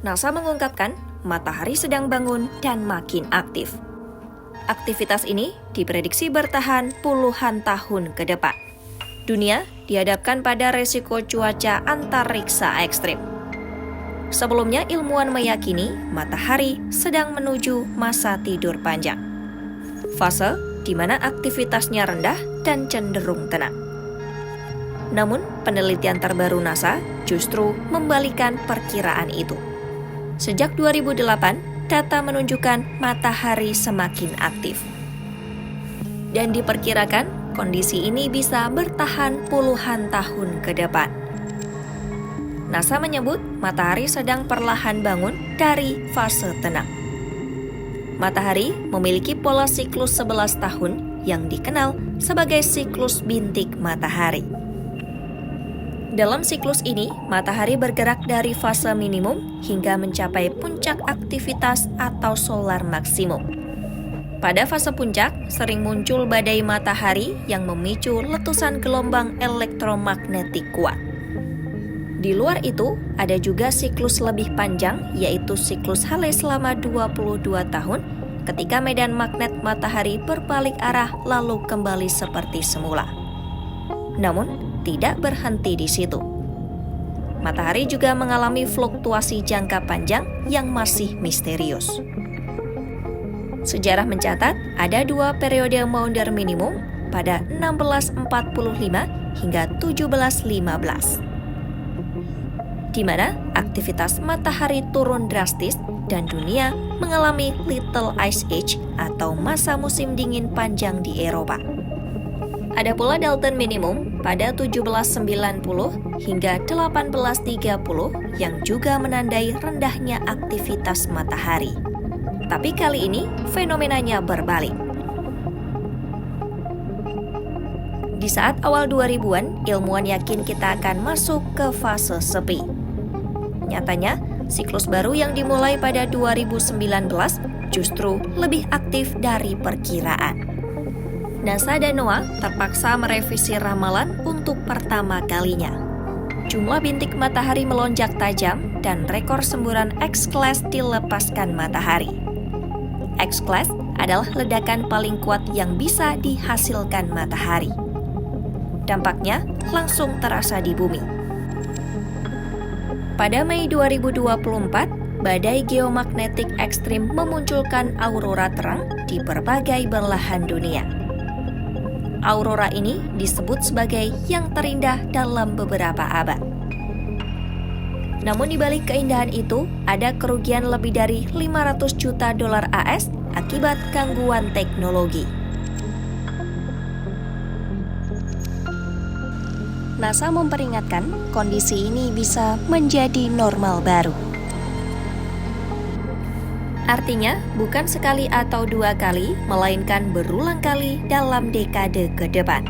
NASA mengungkapkan matahari sedang bangun dan makin aktif. Aktivitas ini diprediksi bertahan puluhan tahun ke depan. Dunia dihadapkan pada resiko cuaca antariksa ekstrim. Sebelumnya, ilmuwan meyakini matahari sedang menuju masa tidur panjang, fase di mana aktivitasnya rendah dan cenderung tenang. Namun, penelitian terbaru NASA justru membalikan perkiraan itu. Sejak 2008, data menunjukkan matahari semakin aktif. Dan diperkirakan kondisi ini bisa bertahan puluhan tahun ke depan. NASA menyebut matahari sedang perlahan bangun dari fase tenang. Matahari memiliki pola siklus 11 tahun yang dikenal sebagai siklus bintik matahari. Dalam siklus ini, matahari bergerak dari fase minimum hingga mencapai puncak aktivitas atau solar maksimum. Pada fase puncak, sering muncul badai matahari yang memicu letusan gelombang elektromagnetik kuat. Di luar itu, ada juga siklus lebih panjang, yaitu siklus Halley selama 22 tahun, ketika medan magnet matahari berbalik arah lalu kembali seperti semula. Namun, tidak berhenti di situ. Matahari juga mengalami fluktuasi jangka panjang yang masih misterius. Sejarah mencatat ada 2 periode maunder minimum pada 1645 hingga 1715, di mana aktivitas matahari turun drastis dan dunia mengalami Little Ice Age atau masa musim dingin panjang di Eropa. Ada pula Dalton minimum pada 1790 hingga 1830 yang juga menandai rendahnya aktivitas matahari. Tapi kali ini fenomenanya berbalik. Di saat awal 2000-an, ilmuwan yakin kita akan masuk ke fase sepi. Nyatanya, siklus baru yang dimulai pada 2019 justru lebih aktif dari perkiraan. NASA dan NOAA terpaksa merevisi ramalan untuk pertama kalinya. Jumlah bintik matahari melonjak tajam dan rekor semburan X-Class dilepaskan matahari. X-Class adalah ledakan paling kuat yang bisa dihasilkan matahari. Dampaknya langsung terasa di bumi. Pada Mei 2024, badai geomagnetik ekstrim memunculkan aurora terang di berbagai belahan dunia. Aurora ini disebut sebagai yang terindah dalam beberapa abad. Namun di balik keindahan itu, ada kerugian lebih dari 500 juta dolar AS akibat gangguan teknologi. NASA memperingatkan kondisi ini bisa menjadi normal baru. Artinya, bukan sekali atau 2 kali, melainkan berulang kali dalam dekade ke depan.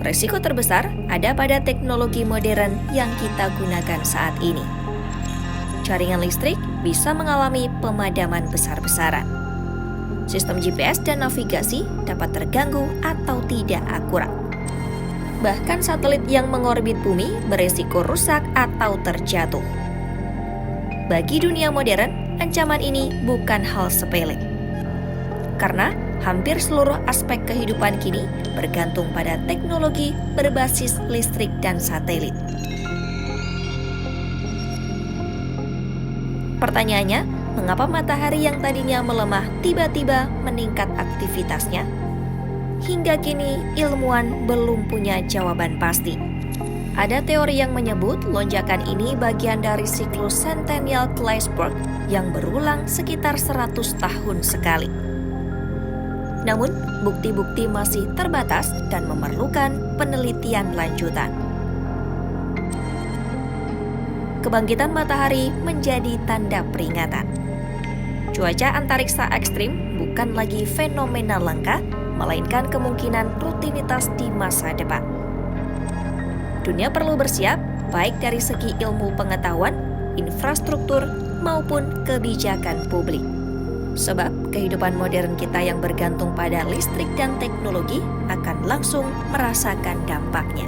Resiko terbesar ada pada teknologi modern yang kita gunakan saat ini. Jaringan listrik bisa mengalami pemadaman besar-besaran. Sistem GPS dan navigasi dapat terganggu atau tidak akurat. Bahkan satelit yang mengorbit bumi beresiko rusak atau terjatuh. Bagi dunia modern, ancaman ini bukan hal sepele. Karena hampir seluruh aspek kehidupan kini bergantung pada teknologi berbasis listrik dan satelit. Pertanyaannya, mengapa matahari yang tadinya melemah tiba-tiba meningkat aktivitasnya? Hingga kini, ilmuwan belum punya jawaban pasti. Ada teori yang menyebut lonjakan ini bagian dari siklus Centennial Claysburg yang berulang sekitar 100 tahun sekali. Namun, bukti-bukti masih terbatas dan memerlukan penelitian lanjutan. Kebangkitan matahari menjadi tanda peringatan. Cuaca antariksa ekstrim bukan lagi fenomena langka, melainkan kemungkinan rutinitas di masa depan. Dunia perlu bersiap, baik dari segi ilmu pengetahuan, infrastruktur, maupun kebijakan publik. Sebab kehidupan modern kita yang bergantung pada listrik dan teknologi akan langsung merasakan dampaknya.